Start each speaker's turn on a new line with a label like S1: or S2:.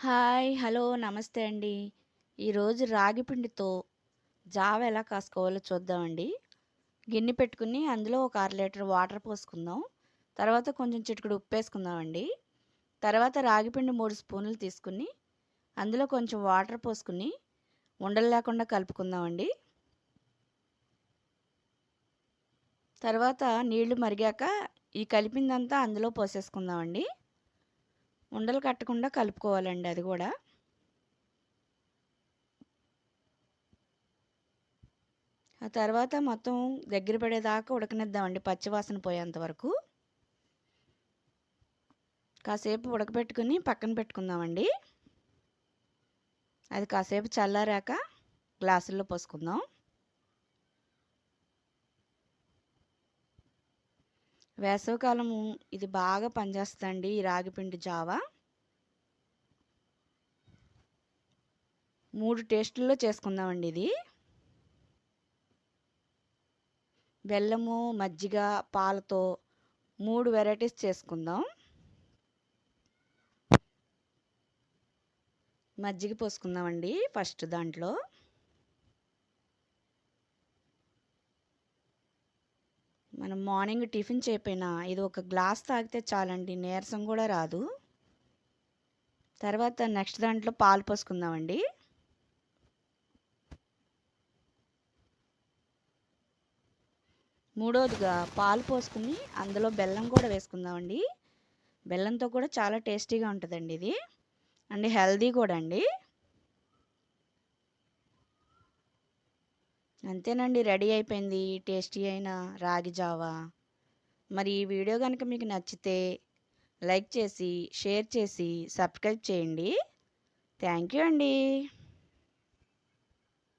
S1: Hi! Hello! నమస్తే అండి. ఈరోజు రాగి పిండితో జావ ఎలా కాసుకోవాలో చూద్దామండి. గిన్నె పెట్టుకుని అందులో ఒక అర లీటర్ వాటర్ పోసుకుందాం. తర్వాత కొంచెం చిటికెడు ఉప్పేసుకుందామండి. తర్వాత రాగి పిండి 3 స్పూన్లు తీసుకుని అందులో కొంచెం వాటర్ పోసుకుని ఉండలు లేకుండా కలుపుకుందామండి. తర్వాత నీళ్లు మరిగాక ఈ కలిపిందంతా అందులో పోసేసుకుందామండి. ఉండలు కట్టకుండా కలుపుకోవాలండి అది గూడా. ఆ తర్వాత మొత్తం దగ్గర పడేదాకా ఉడకనిద్దామండి పచ్చివాసన పోయేంత వరకు. కాసేపు ఉడకబెట్టుకుని పక్కన పెట్టుకుందామండి. అది కాసేపు చల్లారాక గ్లాసుల్లో పోసుకుందాం. వేసవికాలము ఇది బాగా పనిచేస్తుందండి ఈ రాగిపిండి జావ. 3 టేస్టుల్లో చేసుకుందామండి ఇది. బెల్లము, మజ్జిగ, పాలతో 3 వెరైటీస్ చేసుకుందాం. మజ్జిగ పోసుకుందామండి ఫస్ట్ దాంట్లో. మనం మార్నింగ్ టిఫిన్ చేయకపోయినా ఇది ఒక గ్లాస్ తాగితే చాలండి, నీరసం కూడా రాదు. తర్వాత నెక్స్ట్ దాంట్లో పాలు పోసుకుందామండి. మూడోదిగా పాలు పోసుకుని అందులో బెల్లం కూడా వేసుకుందామండి. బెల్లంతో కూడా చాలా టేస్టీగా ఉంటుందండి ఇది, అండ్ హెల్దీ కూడా అండి. అంతేనండి, రెడీ అయిపోయింది టేస్టీ అయిన రాగి జావా. మరి ఈ వీడియో కనుక మీకు నచ్చితే లైక్ చేసి, షేర్ చేసి, సబ్స్క్రైబ్ చేయండి. థ్యాంక్ యూ అండి.